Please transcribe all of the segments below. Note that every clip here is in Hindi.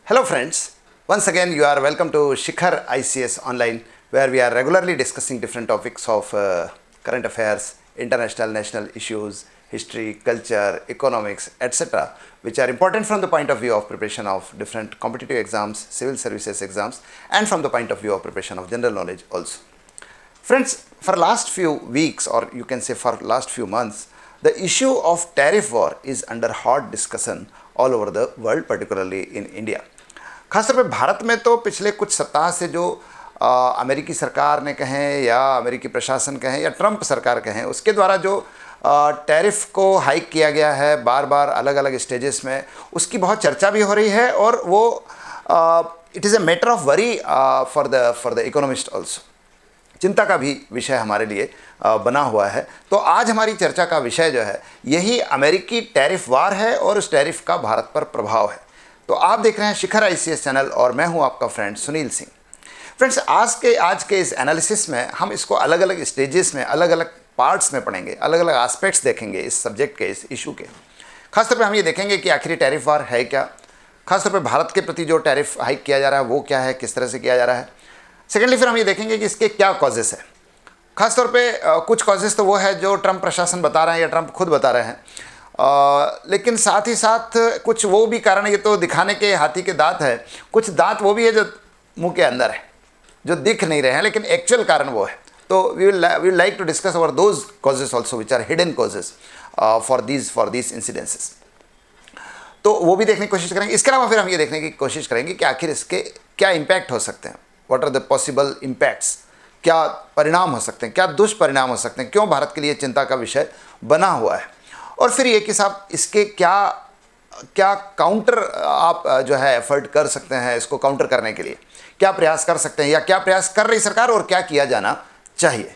Hello friends, once again you are welcome to Shikhar ICS Online, where we are regularly discussing different topics of current affairs, international, national issues, history, culture, economics, etc., which are important from the point of view of preparation of different competitive exams, civil services exams, and from the point of view of preparation of general knowledge also. Friends, for last few weeks, or you can say for last few months, the issue of tariff war is under hot discussion all over the world, particularly in India. खासतौर पे भारत में तो पिछले कुछ सप्ताह से जो अमेरिकी सरकार ने कहें या अमेरिकी प्रशासन कहें या ट्रंप सरकार कहें, उसके द्वारा जो टैरिफ को हाइक किया गया है बार बार अलग अलग स्टेजेस में, उसकी बहुत चर्चा भी हो रही है और वो it is a matter of worry for the economist also, चिंता का भी विषय हमारे लिए बना हुआ है। तो आज हमारी चर्चा का विषय जो है यही अमेरिकी टैरिफ वार है और उस टैरिफ का भारत पर प्रभाव है। तो आप देख रहे हैं शिखर आईसीएस चैनल और मैं हूं आपका फ्रेंड सुनील सिंह। फ्रेंड्स, आज के इस एनालिसिस में हम इसको अलग अलग स्टेजेस में, अलग अलग पार्ट्स में पढ़ेंगे, अलग अलग एस्पेक्ट्स देखेंगे इस सब्जेक्ट के, इस इशू के। खासतौर पे हम ये देखेंगे कि आखिर टैरिफ वार है क्या, खासतौर पे भारत के प्रति जो टैरिफ हाइक किया जा रहा है वो क्या है, किस तरह से किया जा रहा है। सेकेंडली फिर हम ये देखेंगे कि इसके क्या कॉजेस है। खासतौर पे कुछ कॉजेस तो वो है जो ट्रंप प्रशासन बता रहे हैं या ट्रंप खुद बता रहे हैं, लेकिन साथ ही साथ कुछ वो भी कारण है, ये तो दिखाने के हाथी के दांत है, कुछ दांत वो भी है जो मुंह के अंदर है, जो दिख नहीं रहे हैं, लेकिन एक्चुअल कारण वो है। तो we will like to discuss over those causes also which are hidden causes for these incidences. तो वो भी देखने की कोशिश करेंगे। इसके अलावा फिर हम ये देखने की कोशिश करेंगे कि आखिर इसके क्या इम्पैक्ट हो सकते हैं, what are the possible impacts, क्या परिणाम हो सकते हैं, क्या दुष्परिणाम हो सकते हैं, क्यों भारत के लिए चिंता का विषय बना हुआ है। और फिर ये कि साहब इसके क्या काउंटर आप जो है एफर्ट कर सकते हैं, इसको काउंटर करने के लिए क्या प्रयास कर सकते हैं या क्या प्रयास कर रही सरकार और क्या किया जाना चाहिए।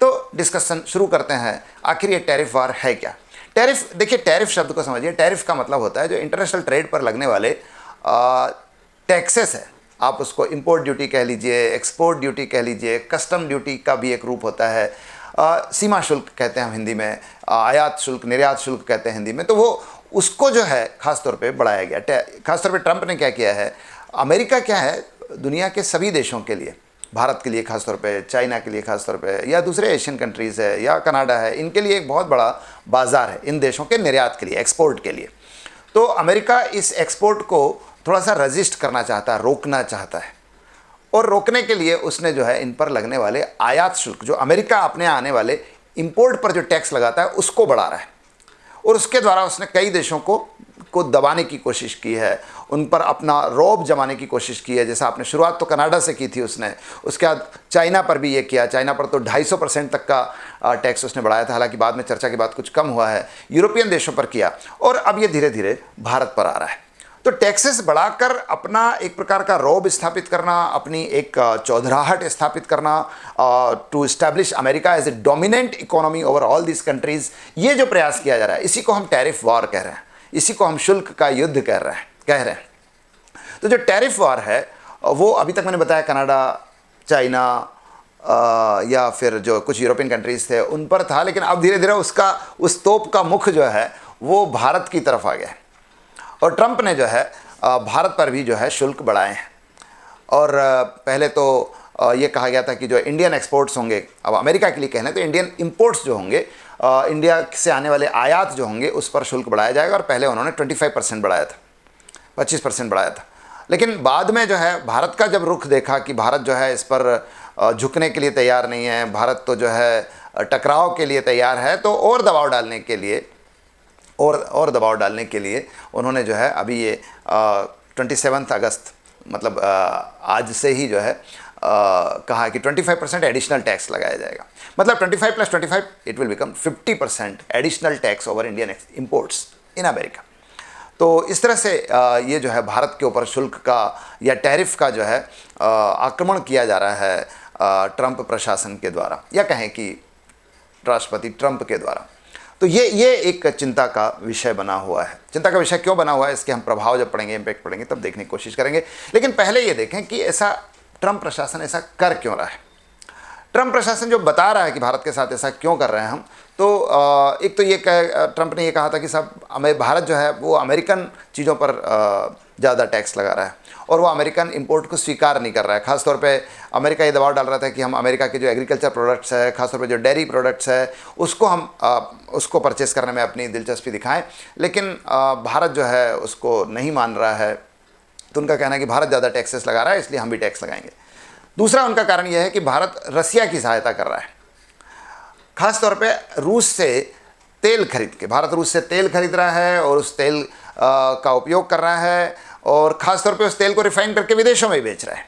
तो डिस्कशन शुरू करते हैं। आखिर ये टैरिफ वार है क्या। टैरिफ, देखिए टैरिफ शब्द को समझिए। टैरिफ का मतलब होता है जो इंटरनेशनल ट्रेड पर लगने वाले टैक्सेस है। आप उसको इंपोर्ट ड्यूटी कह लीजिए, एक्सपोर्ट ड्यूटी कह लीजिए, कस्टम ड्यूटी का भी एक रूप होता है, सीमा शुल्क कहते हैं हम हिंदी में, आयात शुल्क, निर्यात शुल्क कहते हैं हिंदी में। तो वो उसको जो है ख़ास तौर पे बढ़ाया गया। ख़ास तौर पे ट्रंप ने क्या किया है, अमेरिका क्या है दुनिया के सभी देशों के लिए, भारत के लिए ख़ास तौर पे, चाइना के लिए ख़ास तौर पे, या दूसरे एशियन कंट्रीज़ है या कनाडा है, इनके लिए एक बहुत बड़ा बाज़ार है इन देशों के निर्यात के लिए, एक्सपोर्ट के लिए। तो अमेरिका इस एक्सपोर्ट को थोड़ा सा रजिस्ट करना चाहता है, रोकना चाहता है, और रोकने के लिए उसने जो है इन पर लगने वाले आयात शुल्क, जो अमेरिका अपने आने वाले इंपोर्ट पर जो टैक्स लगाता है उसको बढ़ा रहा है, और उसके द्वारा उसने कई देशों को दबाने की कोशिश की है, उन पर अपना रौब जमाने की कोशिश की है। जैसा आपने शुरुआत तो कनाडा से की थी उसने, उसके बाद चाइना पर भी ये किया। चाइना पर तो 250% तक का टैक्स उसने बढ़ाया था, हालांकि बाद में चर्चा के बाद कुछ कम हुआ है। यूरोपियन देशों पर किया और अब ये धीरे धीरे भारत पर आ रहा है। तो टैक्सेस बढ़ाकर अपना एक प्रकार का रौब स्थापित करना, अपनी एक चौधराहट स्थापित करना, to establish America as a dominant economy over all this countries, ये जो प्रयास किया जा रहा है इसी को हम टैरिफ वॉर कह रहे हैं, इसी को हम शुल्क का युद्ध कह रहे हैं। तो जो टैरिफ वॉर है वो अभी तक मैंने बताया कनाडा, चाइना या फिर जो कुछ यूरोपियन कंट्रीज़ थे उन पर था, लेकिन अब धीरे धीरे उस तोप का मुख जो है वो भारत की तरफ आ गया है, और ट्रंप ने जो है भारत पर भी जो है शुल्क बढ़ाए हैं। और पहले तो ये कहा गया था कि जो इंडियन एक्सपोर्ट्स होंगे, अब अमेरिका के लिए कहना है तो इंडियन इंपोर्ट्स जो होंगे, इंडिया से आने वाले आयात जो होंगे उस पर शुल्क बढ़ाया जाएगा। और पहले उन्होंने 25% बढ़ाया था, 25% बढ़ाया था। लेकिन बाद में जो है भारत का जब रुख देखा कि भारत जो है इस पर झुकने के लिए तैयार नहीं है, भारत तो जो है टकराव के लिए तैयार है, तो और दबाव डालने के लिए उन्होंने जो है अभी ये 27 अगस्त, मतलब आज से ही जो है कहा कि 25% एडिशनल टैक्स लगाया जाएगा। मतलब 25 + 25 it will become 50% additional tax over Indian imports in America. तो इस तरह से ये जो है भारत के ऊपर शुल्क का या टैरिफ का जो है आक्रमण किया जा रहा है ट्रंप प्रशासन के द्वारा, या कहें कि राष्ट्रपति ट्रंप के द्वारा। तो ये एक चिंता का विषय बना हुआ है। चिंता का विषय क्यों बना हुआ है, इसके हम प्रभाव जब पढ़ेंगे, इम्पैक्ट पढ़ेंगे, तब देखने की कोशिश करेंगे। लेकिन पहले ये देखें कि ऐसा ट्रंप प्रशासन ऐसा कर क्यों रहा है। ट्रंप प्रशासन जो बता रहा है कि भारत के साथ ऐसा क्यों कर रहे हैं हम, तो एक तो ये ट्रंप ने ये कहा था कि साहब भारत जो है वो अमेरिकन चीज़ों पर ज़्यादा टैक्स लगा रहा है, और वो अमेरिकन इंपोर्ट को स्वीकार नहीं कर रहा है। खासतौर पे अमेरिका ये दबाव डाल रहा था कि हम अमेरिका के जो एग्रीकल्चर प्रोडक्ट्स है, खासतौर पे जो डेयरी प्रोडक्ट्स है, उसको हम उसको परचेस करने में अपनी दिलचस्पी दिखाएं, लेकिन भारत जो है उसको नहीं मान रहा है। तो उनका कहना है कि भारत ज़्यादा टैक्सेस लगा रहा है, इसलिए हम भी टैक्स लगाएंगे। दूसरा उनका कारण यह है कि भारत रसिया की सहायता कर रहा है, खासतौर पे रूस से तेल खरीद के। भारत रूस से तेल खरीद रहा है और उस तेल का उपयोग कर रहा है, और ख़ासतौर पे उस तेल को रिफाइन करके विदेशों में बेच रहा है।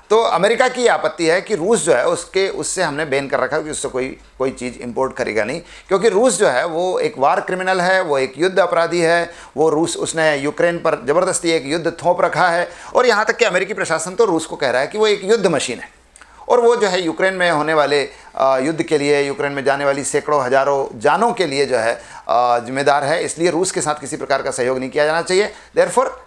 तो अमेरिका की आपत्ति है कि रूस जो है उससे हमने बैन कर रखा है कि उससे कोई चीज़ इंपोर्ट करेगा नहीं, क्योंकि रूस जो है वो एक वार क्रिमिनल है, वो एक युद्ध अपराधी है। वो रूस उसने यूक्रेन पर ज़बरदस्ती एक युद्ध थोप रखा है, और यहाँ तक कि अमेरिकी प्रशासन तो रूस को कह रहा है कि वो एक युद्ध मशीन है, और वो जो है यूक्रेन में होने वाले युद्ध के लिए, यूक्रेन में जाने वाली सैकड़ों हज़ारों जानों के लिए जो है जिम्मेदार है। इसलिए रूस के साथ किसी प्रकार का सहयोग नहीं किया जाना चाहिए। Therefore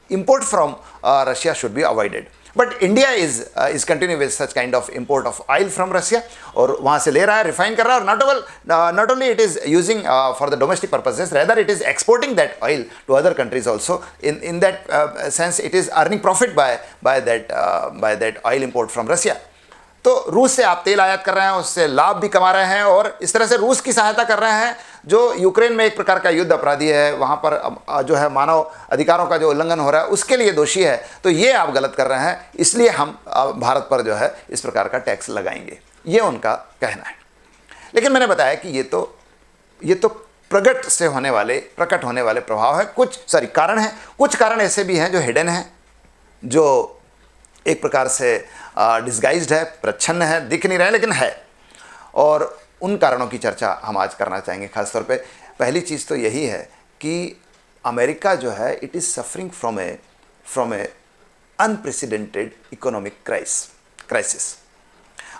import from Russia should be avoided. But India is continue with such kind of import of oil from Russia, और वहाँ से ले रहा है, रिफाइन कर रहा है, और not only it is using for the domestic purposes, rather it is exporting that oil to other countries also. In that sense it is earning profit by that oil import from Russia. तो रूस से आप तेल आयात कर रहे हैं, उससे लाभ भी कमा रहे हैं, और इस तरह से रूस की सहायता कर रहे हैं जो यूक्रेन में एक प्रकार का युद्ध अपराधी है, वहाँ पर जो है मानव अधिकारों का जो उल्लंघन हो रहा है उसके लिए दोषी है। तो ये आप गलत कर रहे हैं, इसलिए हम भारत पर जो है इस प्रकार का टैक्स लगाएंगे, ये उनका कहना है। लेकिन मैंने बताया कि ये तो प्रकट होने वाले प्रभाव है, कारण हैं। कुछ कारण ऐसे भी हैं जो हिडन हैं, जो एक प्रकार से डिस्गाइज्ड है, प्रच्छन्न है, दिख नहीं रहे लेकिन है, और उन कारणों की चर्चा हम आज करना चाहेंगे। खासतौर पे पहली चीज़ तो यही है कि अमेरिका जो है it is suffering from A unprecedented economic crisis.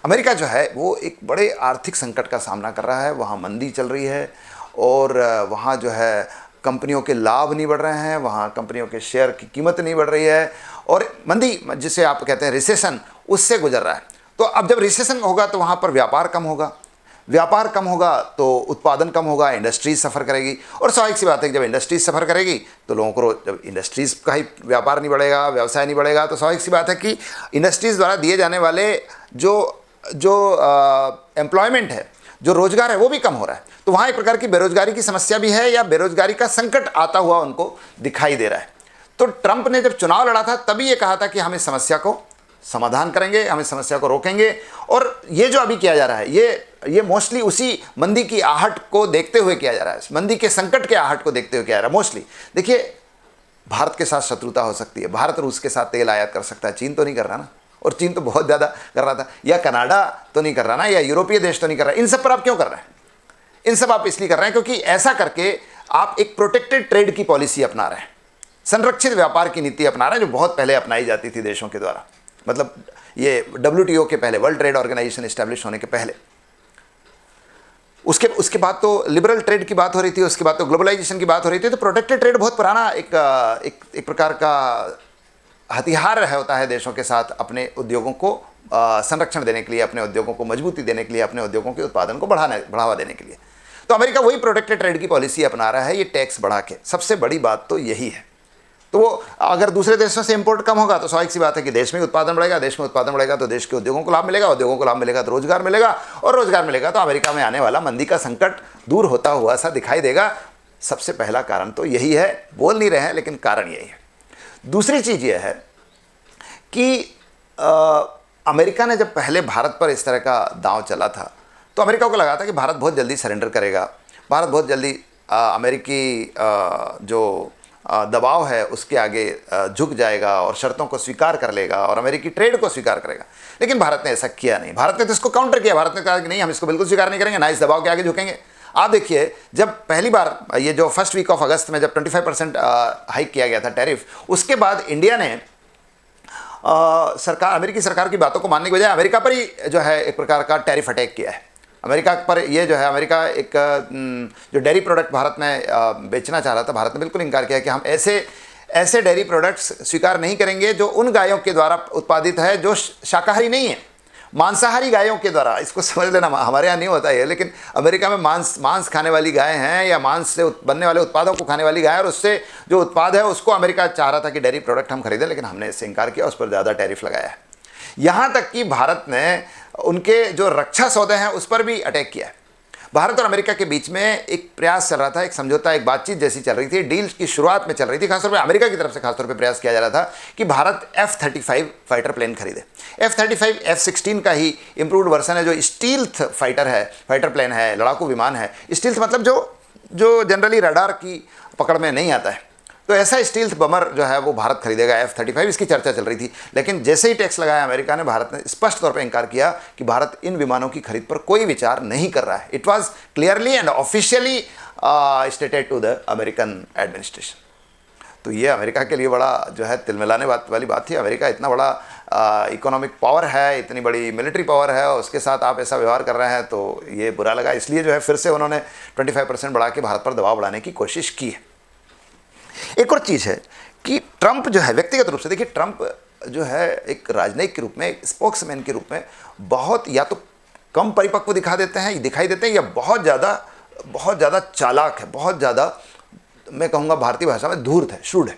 America जो है वो एक बड़े आर्थिक संकट का सामना कर रहा है। वहाँ मंदी चल रही है, और वहाँ जो है कंपनियों के लाभ नहीं बढ़ रहे हैं, वहाँ कंपनियों के शेयर की कीमत नहीं बढ़ रही है, और मंदी जिसे आप कहते हैं रिसेशन, उससे गुजर रहा है। तो अब जब रिसेशन होगा तो वहाँ पर व्यापार कम होगा तो उत्पादन कम होगा, इंडस्ट्रीज सफ़र करेगी, और स्वाभाविक सी बात है कि जब इंडस्ट्रीज सफ़र करेगी तो लोगों को, जब इंडस्ट्रीज़ का ही व्यापार नहीं बढ़ेगा, व्यवसाय नहीं बढ़ेगा, तो स्वाभाविक सी बात है कि इंडस्ट्रीज़ द्वारा दिए जाने वाले जो एम्प्लॉयमेंट है, जो रोज़गार है, वो भी कम हो रहा है। तो वहाँ एक प्रकार की बेरोजगारी की समस्या भी है, या बेरोजगारी का संकट आता हुआ उनको दिखाई दे रहा है। तो ट्रंप ने जब चुनाव लड़ा था तभी ये कहा था कि हम इस समस्या को समाधान करेंगे, हम इस समस्या को रोकेंगे, और ये जो अभी किया जा रहा है ये मोस्टली उसी मंदी की आहट को देखते हुए किया जा रहा है, मंदी के संकट के आहट को देखते हुए किया जा रहा है मोस्टली। देखिए, भारत के साथ शत्रुता हो सकती है, भारत रूस के साथ तेल आयात कर सकता है, चीन तो नहीं कर रहा ना, और चीन तो बहुत ज़्यादा कर रहा था, या कनाडा तो नहीं कर रहा ना, या यूरोपीय देश तो नहीं कर रहा। इन सब पर आप क्यों कर रहे हैं? इन सब आप इसलिए कर रहे हैं क्योंकि ऐसा करके आप एक प्रोटेक्टेड ट्रेड की पॉलिसी अपना रहे हैं, संरक्षित व्यापार की नीति अपना रहे हैं, जो बहुत पहले अपनाई जाती थी देशों के द्वारा। मतलब ये WTO के पहले, वर्ल्ड ट्रेड ऑर्गेनाइजेशन इस्टेब्लिश होने के पहले। उसके बाद तो लिबरल ट्रेड की बात हो रही थी, उसके बाद तो ग्लोबलाइजेशन की बात हो रही थी। तो प्रोटेक्टेड ट्रेड बहुत पुराना एक प्रकार का हथियार होता है देशों के साथ अपने उद्योगों को संरक्षण देने के लिए, अपने उद्योगों को मजबूती देने के लिए, अपने उद्योगों के उत्पादन को बढ़ावा देने के लिए। तो अमेरिका वही प्रोटेक्टेड ट्रेड की पॉलिसी अपना रहा है, ये टैक्स बढ़ा के। सबसे बड़ी बात तो यही है। तो वो अगर दूसरे देशों से इंपोर्ट कम होगा तो स्वाभाविक सी बात है कि देश में उत्पादन बढ़ेगा, देश में उत्पादन बढ़ेगा तो देश के उद्योगों को लाभ मिलेगा, उद्योगों को लाभ मिलेगा तो रोजगार मिलेगा, और रोजगार मिलेगा तो अमेरिका में आने वाला मंदी का संकट दूर होता हुआ सा दिखाई देगा। सबसे पहला कारण तो यही है, बोल नहीं रहे हैं लेकिन कारण यही है। दूसरी चीज़ यह है कि अमेरिका ने जब पहले भारत पर इस तरह का दांव चला था तो अमेरिका को लगा था कि भारत बहुत जल्दी सरेंडर करेगा, भारत बहुत जल्दी अमेरिकी जो दबाव है उसके आगे झुक जाएगा और शर्तों को स्वीकार कर लेगा और अमेरिकी ट्रेड को स्वीकार करेगा। लेकिन भारत ने ऐसा किया नहीं। भारत ने तो इसको काउंटर किया। भारत ने कहा कि नहीं, हम इसको बिल्कुल स्वीकार नहीं करेंगे, ना इस दबाव के आगे झुकेंगे। आप देखिए, जब पहली बार ये जो फर्स्ट वीक ऑफ अगस्त में जब 25% हाइक किया गया था टैरिफ, उसके बाद इंडिया ने अमेरिकी सरकार की बातों को मानने के बजाय अमेरिका पर ही जो है एक प्रकार का टैरिफ अटैक किया है। अमेरिका पर ये जो है, अमेरिका एक जो डेयरी प्रोडक्ट भारत में बेचना चाह रहा था, भारत ने बिल्कुल इनकार किया कि हम ऐसे डेयरी प्रोडक्ट्स स्वीकार नहीं करेंगे जो उन गायों के द्वारा उत्पादित है जो शाकाहारी नहीं है। मांसाहारी गायों के द्वारा, इसको समझ लेना, हमारे यहाँ नहीं होता है, लेकिन अमेरिका में मांस खाने वाली गाय हैं या मांस से बनने वाले उत्पादों को खाने वाली गाय, और उससे जो उत्पाद है उसको अमेरिका चाह रहा था कि डेयरी प्रोडक्ट हम खरीदें, लेकिन हमने इससे इनकार किया, उस पर ज़्यादा टैरिफ लगाया है। यहाँ तक कि भारत ने उनके जो रक्षा सौदे हैं उस पर भी अटैक किया है। भारत और अमेरिका के बीच में एक प्रयास चल रहा था, एक समझौता, एक बातचीत जैसी चल रही थी, डील की शुरुआत में चल रही थी, खासतौर पे अमेरिका की तरफ से खासतौर पे प्रयास किया जा रहा था कि भारत F-35 फाइटर प्लेन खरीदे। F-35 F-16 का ही इम्प्रूव्ड वर्सन है, जो स्टील्थ फाइटर प्लेन है, लड़ाकू विमान है। स्टील्थ मतलब जो जनरली रडार की पकड़ में नहीं आता है, तो ऐसा स्टील्थ बमर जो है वो भारत खरीदेगा F-35, इसकी चर्चा चल रही थी। लेकिन जैसे ही टैक्स लगाया अमेरिका ने, भारत ने स्पष्ट तौर पर इंकार किया कि भारत इन विमानों की खरीद पर कोई विचार नहीं कर रहा है। It was clearly and officially stated to the American administration. तो ये अमेरिका के लिए बड़ा जो है तिलमिलाने वाली बात थी। अमेरिका इतना बड़ा इकोनॉमिक पावर है, इतनी बड़ी मिलिट्री पावर है, और उसके साथ आप ऐसा व्यवहार कर रहे हैं, तो ये बुरा लगा। इसलिए जो है फिर से उन्होंने 25% बढ़ा के भारत पर दबाव बढ़ाने की कोशिश की है। एक और चीज़ है कि ट्रंप जो है व्यक्तिगत रूप से, देखिए ट्रंप जो है एक राजनयिक के रूप में, एक स्पोक्समैन के रूप में बहुत या तो कम परिपक्व दिखाई देते हैं या बहुत ज़्यादा चालाक है, बहुत ज़्यादा, मैं कहूँगा भारतीय भाषा में धूर्त है, शूड है,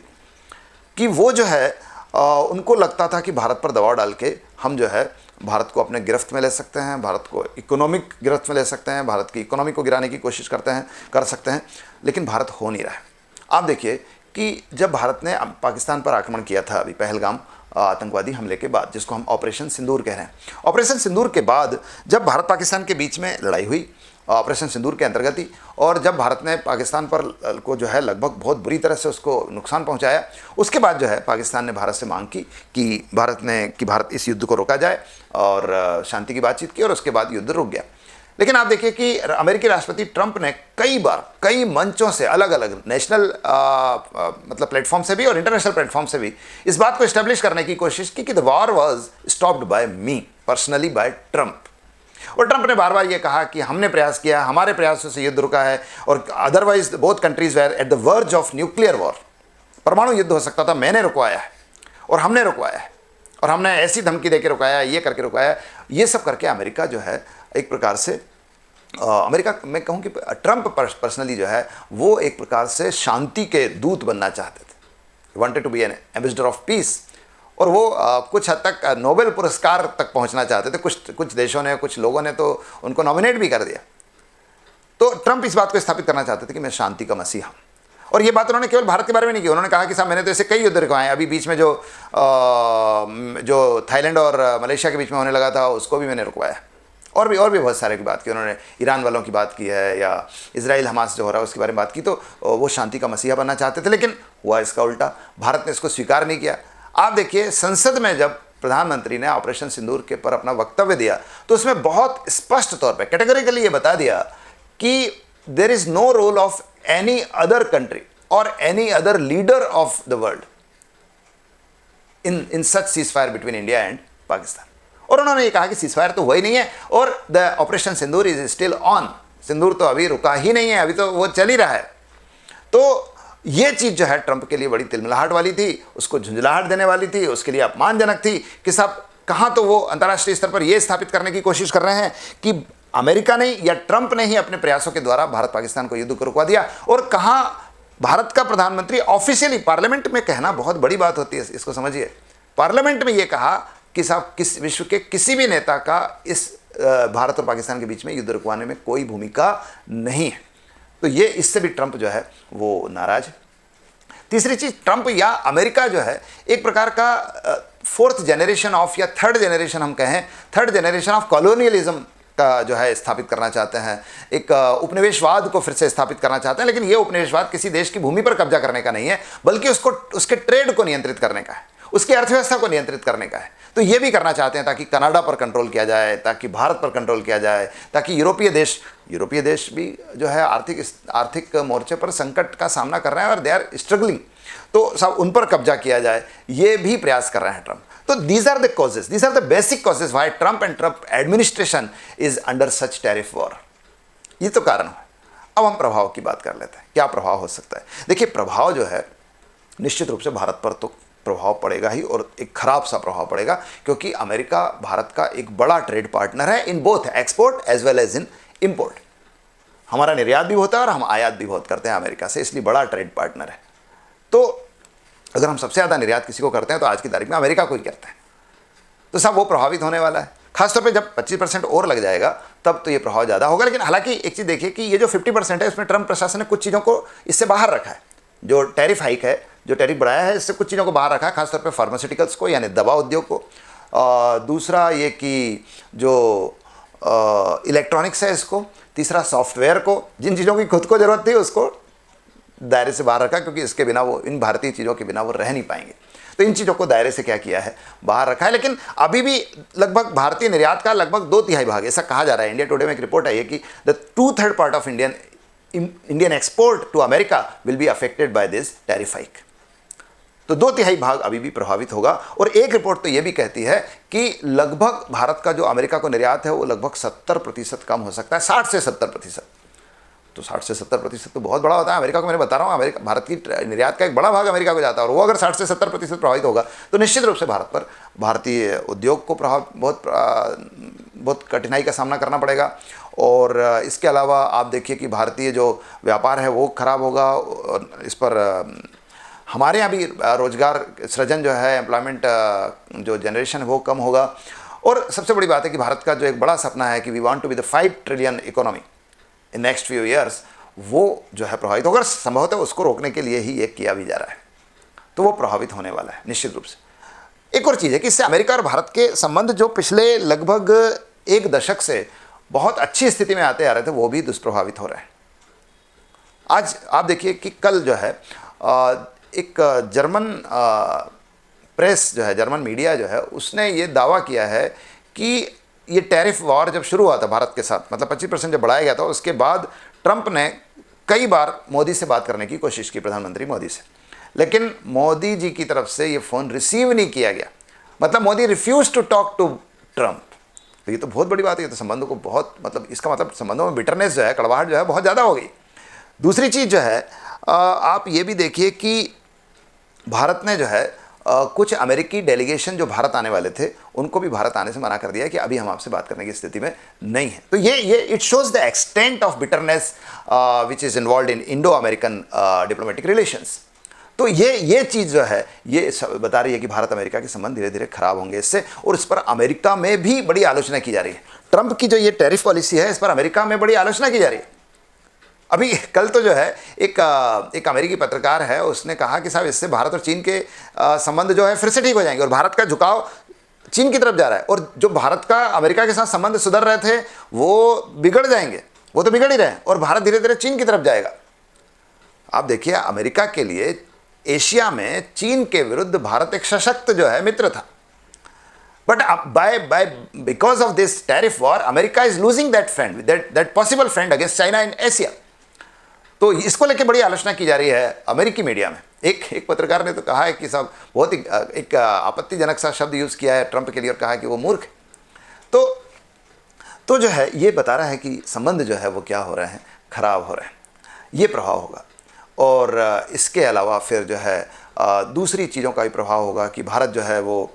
कि वो जो है उनको लगता था कि भारत पर दबाव डाल के हम जो है भारत को अपने गिरफ्त में ले सकते हैं, भारत को इकोनॉमिक गिरफ्त में ले सकते हैं, भारत की इकोनॉमी को गिराने की कोशिश कर सकते हैं, लेकिन भारत हो नहीं रहा है। आप देखिए कि जब भारत ने पाकिस्तान पर आक्रमण किया था अभी पहलगाम आतंकवादी हमले के बाद, जिसको हम ऑपरेशन सिंदूर कह रहे हैं, ऑपरेशन सिंदूर के बाद जब भारत पाकिस्तान के बीच में लड़ाई हुई ऑपरेशन सिंदूर के अंतर्गत ही, और जब भारत ने पाकिस्तान पर को जो है लगभग बहुत बुरी तरह से उसको नुकसान पहुंचाया, उसके बाद जो है पाकिस्तान ने भारत से मांग की कि भारत इस युद्ध को रोका जाए, और शांति की बातचीत की, और उसके बाद युद्ध रुक गया। लेकिन आप देखिए कि अमेरिकी राष्ट्रपति ट्रंप ने कई बार कई मंचों से, अलग अलग नेशनल मतलब प्लेटफॉर्म से भी और इंटरनेशनल प्लेटफॉर्म से भी इस बात को एस्टेब्लिश करने की कोशिश की कि the war was stopped by me personally, by Trump. और ट्रंप ने बार बार ये कहा कि हमने प्रयास किया, हमारे प्रयासों से युद्ध रुका है, और otherwise both countries were at the verge of nuclear war, परमाणु युद्ध हो सकता था, मैंने रुकवाया है और हमने रुकवाया है, और हमने ऐसी धमकी देकर रुकाया, ये करके रुकाया। ये सब करके अमेरिका जो है एक प्रकार से अमेरिका, मैं कहूँ कि ट्रंप पर्सनली जो है वो एक प्रकार से शांति के दूत बनना चाहते थे, wanted to be an ambassador of peace, और वो कुछ हद तक नोबेल पुरस्कार तक पहुंचना चाहते थे। कुछ देशों ने, कुछ लोगों ने तो उनको नॉमिनेट भी कर दिया। तो ट्रंप इस बात को स्थापित करना चाहते थे कि मैं शांति का मसीहा हूँ। और ये बात उन्होंने केवल भारत के बारे में नहीं की, उन्होंने कहा कि साहब मैंने तो ऐसे कई युद्ध रुकवाए हैं, अभी बीच में जो थाईलैंड और मलेशिया के बीच में होने लगा था उसको भी मैंने रुकवाया, और भी बहुत सारे की बात की उन्होंने, ईरान वालों की बात की है, या इजराइल हमास जो हो रहा है उसके बारे में बात की। तो वो शांति का मसीहा बनना चाहते थे, लेकिन हुआ इसका उल्टा, भारत ने इसको स्वीकार नहीं किया। आप देखिए संसद में जब प्रधानमंत्री ने ऑपरेशन सिंदूर के पर अपना वक्तव्य दिया, तो उसमें बहुत स्पष्ट तौर पर कैटेगोरिकली ये बता दिया कि there is no role of any other country और any other leader of the world in such ceasefire between India and Pakistan. और उन्होंने ये कहा कि सीजफायर तो हुआ ही नहीं है, और the operation Sindoor is still on, Sindoor तो अभी रुका ही नहीं है, अभी तो वो चल ही रहा है। तो ये चीज़ जो है ट्रंप के लिए बड़ी तिलमिलाहट वाली थी, उसको झुंझलाहट देने वाली थी, उसके लिए अपमानजनक थी कि साहब कहाँ तो वो अंतर्राष्ट्रीय स्तर पर यह स्थापित करने की कोशिश कर रहे हैं कि अमेरिका ने या ट्रंप ने ही अपने प्रयासों के द्वारा भारत पाकिस्तान को युद्ध को रुकवा दिया, और कहाँ भारत का प्रधानमंत्री ऑफिशियली पार्लियामेंट में कहना बहुत बड़ी बात होती है, इसको समझिए, पार्लियामेंट में ये कहा कि साहब विश्व के किसी भी नेता का इस भारत और पाकिस्तान के बीच में युद्ध रुकवाने में कोई भूमिका नहीं है। तो ये इससे भी ट्रंप जो है वो नाराज है। तीसरी चीज, ट्रंप या अमेरिका जो है एक प्रकार का फोर्थ जनरेशन ऑफ, या थर्ड जनरेशन हम कहें, थर्ड जनरेशन ऑफ कॉलोनियलिज्म का जो है स्थापित करना चाहते हैं, एक उपनिवेशवाद को फिर से स्थापित करना चाहते हैं। लेकिन ये उपनिवेशवाद किसी देश की भूमि पर कब्जा करने का नहीं है, बल्कि उसके ट्रेड को नियंत्रित करने का है, उसकी अर्थव्यवस्था को नियंत्रित करने का है। तो ये भी करना चाहते हैं ताकि कनाडा पर कंट्रोल किया जाए, ताकि भारत पर कंट्रोल किया जाए, ताकि यूरोपीय देश भी जो है आर्थिक मोर्चे पर संकट का सामना कर रहे हैं और दे आर स्ट्रगलिंग, तो सब उन पर कब्जा किया जाए, ये भी प्रयास कर रहे हैं ट्रंप। तो these are the basic causes why Trump and Trump administration is under such tariff war. ये तो कारण है। अब हम प्रभाव की बात कर लेते हैं, क्या प्रभाव हो सकता है। देखिए प्रभाव जो है निश्चित रूप से भारत पर तो प्रभाव पड़ेगा ही, और एक खराब सा प्रभाव पड़ेगा, क्योंकि अमेरिका भारत का एक बड़ा ट्रेड पार्टनर है in both export as well as in import. हमारा निर्यात भी होता है और हम आयात भी बहुत करते हैं अमेरिका से, इसलिए बड़ा ट्रेड पार्टनर है। तो अगर हम सबसे ज़्यादा निर्यात किसी को करते हैं तो आज की तारीख में अमेरिका को ही करते हैं, तो सब वो प्रभावित होने वाला है। खासतौर पे जब 25% और लग जाएगा तब तो ये प्रभाव ज़्यादा होगा। लेकिन हालांकि एक चीज़ देखिए कि ये जो 50% है इसमें ट्रंप प्रशासन ने कुछ चीज़ों को इससे बाहर रखा है। जो टैरिफ हाइक है, जो टैरिफ बढ़ाया है, इससे कुछ चीज़ों को बाहर रखा है, खासतौर पे फार्मास्यूटिकल्स को, यानी दवा उद्योग को। दूसरा ये कि जो इलेक्ट्रॉनिक्स है इसको, तीसरा सॉफ्टवेयर को, जिन चीज़ों की खुद को ज़रूरत थी उसको दायरे से बाहर रखा, क्योंकि इसके बिना वो, इन भारतीय चीज़ों के बिना वो रह नहीं पाएंगे। तो इन चीज़ों को दायरे से क्या किया है, बाहर रखा है। लेकिन अभी भी लगभग भारतीय निर्यात का लगभग 2/3 भाग, ऐसा कहा जा रहा है, इंडिया टुडे में एक रिपोर्ट आई है कि the 2/3 part of Indian export to America will be affected by this tariff hike. तो 2/3 भाग अभी भी प्रभावित होगा। और एक रिपोर्ट तो ये भी कहती है कि लगभग भारत का जो अमेरिका को निर्यात है वो लगभग 70% कम हो सकता है, 60 से 70%। तो 60 से 70% तो बहुत बड़ा होता है अमेरिका को। मैंने बता रहा हूँ, अमेरिका, भारत की निर्यात का एक बड़ा भाग अमेरिका को जाता है, और वो अगर 60 से 70% प्रभावित होगा तो निश्चित रूप से भारत पर, भारतीय उद्योग को बहुत कठिनाई का सामना करना पड़ेगा। और इसके अलावा आप देखिए कि भारतीय जो व्यापार है वो खराब होगा। इस पर हमारे यहाँ भी रोजगार सृजन जो है, एम्प्लॉयमेंट जो जनरेशन है वो कम होगा। और सबसे बड़ी बात है कि भारत का जो एक बड़ा सपना है कि we want to be the 5 trillion economy in next few years, वो जो है प्रभावित होगा। संभवतः उसको रोकने के लिए ही ये किया भी जा रहा है, तो वो प्रभावित होने वाला है निश्चित रूप से। एक और चीज़ है कि इससे अमेरिका और भारत के संबंध जो पिछले लगभग 1 दशक से बहुत अच्छी स्थिति में आते आ रहे थे, वो भी दुष्प्रभावित हो रहे हैं। आज आप देखिए कि कल जो है एक जर्मन प्रेस जो है, जर्मन मीडिया जो है, उसने ये दावा किया है कि ये टैरिफ वॉर जब शुरू हुआ था भारत के साथ, मतलब 25% जब बढ़ाया गया था, उसके बाद ट्रंप ने कई बार मोदी से बात करने की कोशिश की, प्रधानमंत्री मोदी से, लेकिन मोदी जी की तरफ से ये फ़ोन रिसीव नहीं किया गया। मतलब Modi refuse to talk to Trump. तो ये तो बहुत बड़ी बात है, ये तो संबंधों को बहुत, मतलब इसका मतलब संबंधों में बिटरनेस जो है, कड़वाहट जो है बहुत ज़्यादा हो गई। दूसरी चीज़ जो है, आप ये भी देखिए कि भारत ने जो है कुछ अमेरिकी डेलीगेशन जो भारत आने वाले थे, उनको भी भारत आने से मना कर दिया कि अभी हम आपसे बात करने की स्थिति में नहीं है। तो ये it shows the extent of bitterness which is involve in Indo American diplomatic relations. तो ये चीज़ जो है ये बता रही है कि भारत अमेरिका के संबंध धीरे धीरे खराब होंगे इससे, और इस पर अमेरिका में भी बड़ी आलोचना की जा रही है। ट्रंप की जो ये टैरिफ पॉलिसी है, इस पर अमेरिका में बड़ी आलोचना की जा रही है। अभी कल तो जो है एक अमेरिकी पत्रकार है, उसने कहा कि साहब इससे भारत और चीन के संबंध जो है फिर से ठीक हो जाएंगे, और भारत का झुकाव चीन की तरफ जा रहा है, और जो भारत का अमेरिका के साथ संबंध सुधर रहे थे वो बिगड़ जाएंगे, वो तो बिगड़ ही रहे, और भारत धीरे धीरे चीन की तरफ जाएगा। आप देखिए, अमेरिका के लिए एशिया में चीन के विरुद्ध भारत एक सशक्त जो है मित्र था, but because of this tariff war America is losing that friend, that possible friend against China in Asia. तो इसको लेकर बड़ी आलोचना की जा रही है अमेरिकी मीडिया में। एक पत्रकार ने तो कहा है कि साहब बहुत ही एक आपत्तिजनक सा शब्द यूज़ किया है ट्रंप के लिए, और कहा है कि वो मूर्ख है। तो जो है ये बता रहा है कि संबंध जो है वो क्या हो रहे हैं, खराब हो रहे हैं, ये प्रभाव होगा। और इसके अलावा फिर जो है दूसरी चीज़ों का भी प्रभाव होगा कि भारत जो है वो,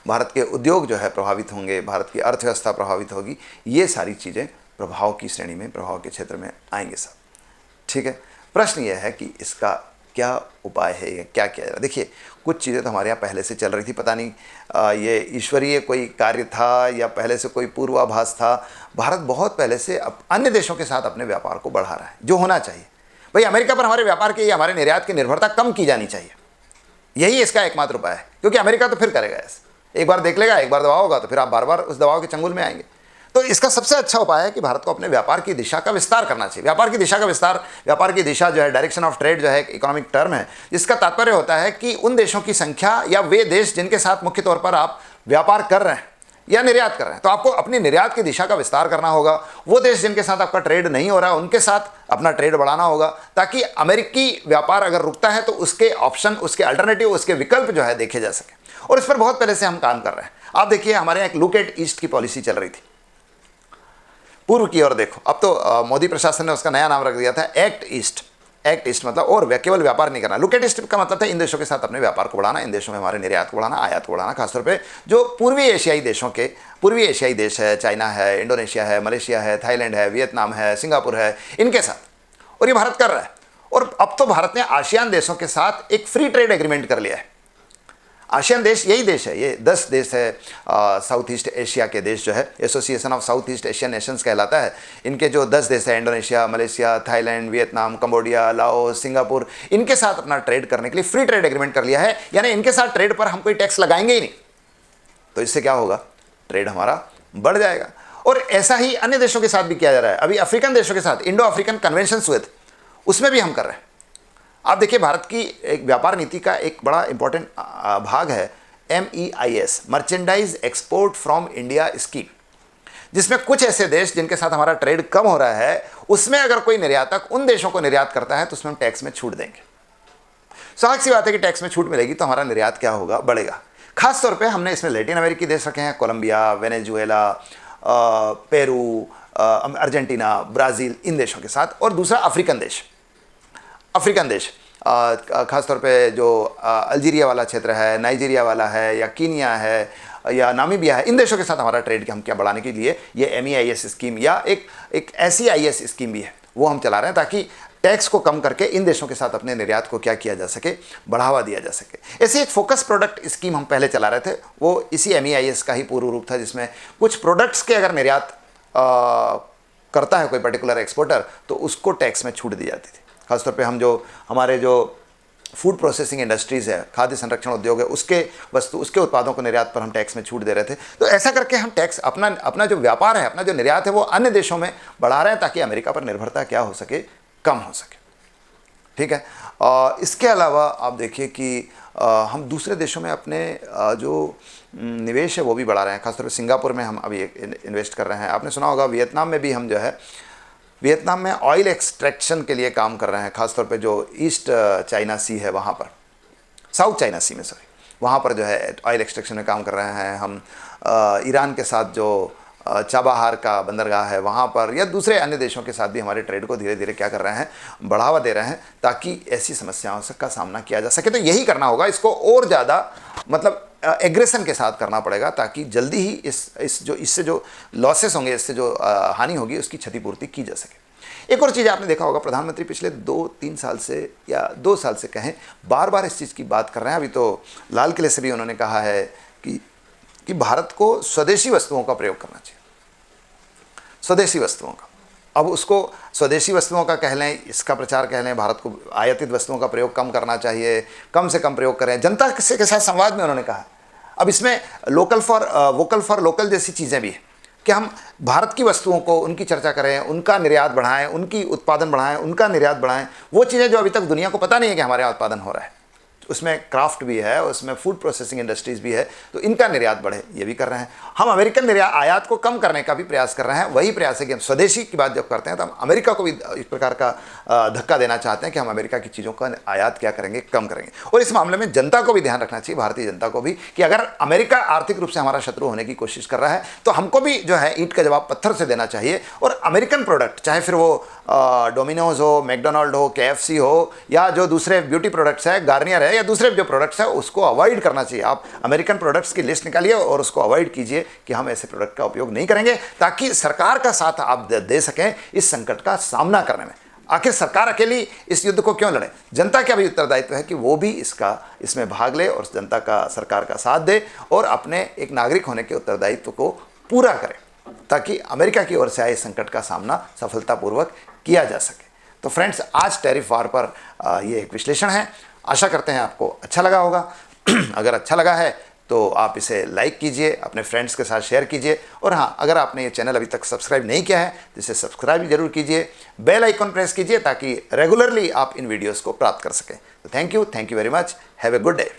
भारत के उद्योग जो है प्रभावित होंगे, भारत की अर्थव्यवस्था प्रभावित होगी। ये सारी चीज़ें प्रभाव की श्रेणी में, प्रभाव के क्षेत्र में आएंगे सब। ठीक है, प्रश्न ये है कि इसका क्या उपाय है, या क्या किया जाए। देखिए, कुछ चीज़ें तो हमारे यहाँ पहले से चल रही थी, पता नहीं ये ईश्वरीय कोई कार्य था या पहले से कोई पूर्वाभास था। भारत बहुत पहले से अन्य देशों के साथ अपने व्यापार को बढ़ा रहा है, जो होना चाहिए। भाई अमेरिका पर हमारे व्यापार की या हमारे निर्यात की निर्भरता कम की जानी चाहिए, यही इसका एकमात्र उपाय है। क्योंकि अमेरिका तो फिर करेगा ऐसे, एक बार देख लेगा, एक बार दबाव होगा तो फिर आप बार बार उस दबाव के चंगुल में आएंगे। तो इसका सबसे अच्छा उपाय है कि भारत को अपने व्यापार की दिशा का विस्तार करना चाहिए। व्यापार की दिशा का विस्तार, व्यापार की दिशा जो है, डायरेक्शन ऑफ ट्रेड जो है, इकोनॉमिक टर्म है, जिसका तात्पर्य होता है कि उन देशों की संख्या या वे देश जिनके साथ मुख्य तौर पर आप व्यापार कर रहे हैं या निर्यात कर रहे हैं, तो आपको अपनी निर्यात की दिशा का विस्तार करना होगा। वो देश जिनके साथ आपका ट्रेड नहीं हो रहा है, उनके साथ अपना ट्रेड बढ़ाना होगा, ताकि अमेरिकी व्यापार अगर रुकता है तो उसके ऑप्शन, उसके अल्टरनेटिव, उसके विकल्प जो है देखे जा सके। और इस पर बहुत पहले से हम काम कर रहे हैं। आप देखिए, हमारे यहाँ एक लुक एट ईस्ट की पॉलिसी चल रही थी, पूर्व की ओर देखो। अब तो मोदी प्रशासन ने उसका नया नाम रख दिया था एक्ट ईस्ट। एक्ट ईस्ट मतलब और केवल व्यापार नहीं करना। लुक एट ईस्ट का मतलब था इन देशों के साथ अपने व्यापार को बढ़ाना, इन देशों में हमारे निर्यात को बढ़ाना, आयात को बढ़ाना, खासतौर पे जो पूर्वी एशियाई देशों के, पूर्वी एशियाई देश है, चाइना है, इंडोनेशिया है, मलेशिया है, थाईलैंड है, वियतनाम है, सिंगापुर है, इनके साथ। और ये भारत कर रहा है। और अब तो भारत ने आसियान देशों के साथ एक फ्री ट्रेड एग्रीमेंट कर लिया है। आसियान देश यही देश है, ये 10 देश है, साउथ ईस्ट एशिया के देश जो है, association of south east Asian Nations कहलाता है। इनके जो 10 देश है, Indonesia, Malaysia, Thailand, Vietnam, Cambodia, Laos, Singapore, इनके साथ अपना ट्रेड करने के लिए फ्री ट्रेड एग्रीमेंट कर लिया है। यानी इनके साथ ट्रेड पर हम कोई टैक्स लगाएंगे ही नहीं। तो इससे क्या होगा, ट्रेड हमारा बढ़ जाएगा। और ऐसा ही अन्य देशों के साथ भी किया जा रहा है। अभी अफ्रीकन देशों के साथ इंडो अफ्रीकन कन्वेंशन हुए थे, उसमें भी हम कर रहे हैं। आप देखिए, भारत की एक व्यापार नीति का एक बड़ा इंपॉर्टेंट भाग है MEIS, merchandise export from India scheme, जिसमें कुछ ऐसे देश जिनके साथ हमारा ट्रेड कम हो रहा है, उसमें अगर कोई निर्यातक उन देशों को निर्यात करता है तो उसमें हम टैक्स में छूट देंगे। स्वाभाविक सी बात है कि टैक्स में छूट मिलेगी तो हमारा निर्यात क्या होगा, बढ़ेगा। खास तौर पे हमने इसमें लैटिन अमेरिकी देश रखे हैं, Colombia, Venezuela, Peru, Argentina, Brazil, इन देशों के साथ। और दूसरा अफ्रीकन देश, खासतौर पे जो अल्जीरिया वाला क्षेत्र है, नाइजीरिया वाला है, या कीनिया है, या नामीबिया है, इन देशों के साथ हमारा ट्रेड हम क्या बढ़ाने के लिए ये MEIS स्कीम या एक ऐसी IS स्कीम भी है, वो हम चला रहे हैं ताकि टैक्स को कम करके इन देशों के साथ अपने निर्यात को क्या किया जा सके, बढ़ावा दिया जा सके। ऐसे एक फोकस प्रोडक्ट स्कीम हम पहले चला रहे थे, वो इसी MEIS का ही पूर्व रूप था, जिसमें कुछ प्रोडक्ट्स के अगर निर्यात करता है कोई पर्टिकुलर एक्सपोर्टर तो उसको टैक्स में छूट दी जाती थी। खासतौर पे हम जो हमारे जो फूड प्रोसेसिंग इंडस्ट्रीज़ है, खाद्य संरक्षण उद्योग है, उसके उत्पादों को निर्यात पर हम टैक्स में छूट दे रहे थे। तो ऐसा करके हम टैक्स अपना जो व्यापार है, अपना जो निर्यात है, वो अन्य देशों में बढ़ा रहे हैं ताकि अमेरिका पर निर्भरता क्या हो सके, कम हो सके। ठीक है। इसके अलावा आप देखिए कि हम दूसरे देशों में अपने जो निवेश है वो भी बढ़ा रहे हैं। खासतौर पर सिंगापुर में हम अभी इन्वेस्ट कर रहे हैं। आपने सुना होगा वियतनाम में भी हम जो है, वियतनाम में ऑयल एक्सट्रैक्शन के लिए काम कर रहे हैं। खासतौर पे जो ईस्ट चाइना सी है वहाँ पर, साउथ चाइना सी में सॉरी, वहाँ पर जो है ऑयल एक्सट्रैक्शन में काम कर रहे हैं हम। ईरान के साथ जो चाबाहार का बंदरगाह है वहाँ पर, या दूसरे अन्य देशों के साथ भी हमारे ट्रेड को धीरे धीरे क्या कर रहे हैं, बढ़ावा दे रहे हैं ताकि ऐसी समस्याओं का सामना किया जा सके। तो यही करना होगा, इसको और ज़्यादा मतलब एग्रेशन के साथ करना पड़ेगा ताकि जल्दी ही इससे जो लॉसेस होंगे, इससे जो हानि होगी, उसकी क्षतिपूर्ति की जा सके। एक और चीज़ आपने देखा होगा, प्रधानमंत्री पिछले 2-3 साल से या 2 साल से कहें, बार बार इस चीज़ की बात कर रहे हैं। अभी तो लाल किले से भी उन्होंने कहा है कि भारत को स्वदेशी वस्तुओं का प्रयोग करना चाहिए, स्वदेशी वस्तुओं का। अब उसको स्वदेशी वस्तुओं का कह लें, इसका प्रचार कह लें, भारत को आयातित वस्तुओं का प्रयोग कम करना चाहिए, कम से कम प्रयोग करें, जनता के साथ संवाद में उन्होंने कहा। अब इसमें वोकल फॉर लोकल जैसी चीज़ें भी हैं कि हम भारत की वस्तुओं को, उनकी चर्चा करें, उनका निर्यात बढ़ाएं, उनकी उत्पादन बढ़ाएं, उनका निर्यात बढ़ाएं। वो चीज़ें जो अभी तक दुनिया को पता नहीं है कि हमारे यहाँ उत्पादन हो रहा है, उसमें क्राफ्ट भी है, उसमें फूड प्रोसेसिंग इंडस्ट्रीज़ भी है, तो इनका निर्यात बढ़े, ये भी कर रहे हैं हम। अमेरिकन निर्यात आयात को कम करने का भी प्रयास कर रहे हैं। वही प्रयास है कि हम स्वदेशी की बात जब करते हैं तो हम अमेरिका को भी इस प्रकार का धक्का देना चाहते हैं कि हम अमेरिका की चीज़ों का आयात क्या करेंगे, कम करेंगे। और इस मामले में जनता को भी ध्यान रखना चाहिए, भारतीय जनता को भी, कि अगर अमेरिका आर्थिक रूप से हमारा शत्रु होने की कोशिश कर रहा है तो हमको भी जो है ईंट का जवाब पत्थर से देना चाहिए। और अमेरिकन प्रोडक्ट, चाहे फिर वो डोमिनोज हो, मैकडोनल्ड हो, KFC हो, या जो दूसरे ब्यूटी प्रोडक्ट्स है, गार्नियर है, या दूसरे जो प्रोडक्ट्स है, उसको अवॉइड करना चाहिए। आप अमेरिकन प्रोडक्ट्स की लिस्ट निकालिए और उसको अवॉइड कीजिए कि हम ऐसे प्रोडक्ट का उपयोग नहीं करेंगे, ताकि सरकार का साथ आप दे सकें इस संकट का सामना करने में। आखिर सरकार अकेली इस युद्ध को क्यों लड़े? जनता का भी उत्तरदायित्व है कि वो भी इसमें भाग ले और जनता का, सरकार का साथ दे और अपने एक नागरिक होने के उत्तरदायित्व को पूरा करे, ताकि अमेरिका की ओर से आए संकट का सामना सफलतापूर्वक किया जा सके। तो फ्रेंड्स, आज टैरिफ वार पर ये एक विश्लेषण है। आशा करते हैं आपको अच्छा लगा होगा। अगर अच्छा लगा है तो आप इसे लाइक कीजिए, अपने फ्रेंड्स के साथ शेयर कीजिए, और हाँ, अगर आपने ये चैनल अभी तक सब्सक्राइब नहीं किया है तो इसे सब्सक्राइब जरूर कीजिए, बेल आइकन प्रेस कीजिए ताकि रेगुलरली आप इन वीडियोस को प्राप्त कर सकें। तो thank you very much, have a good day.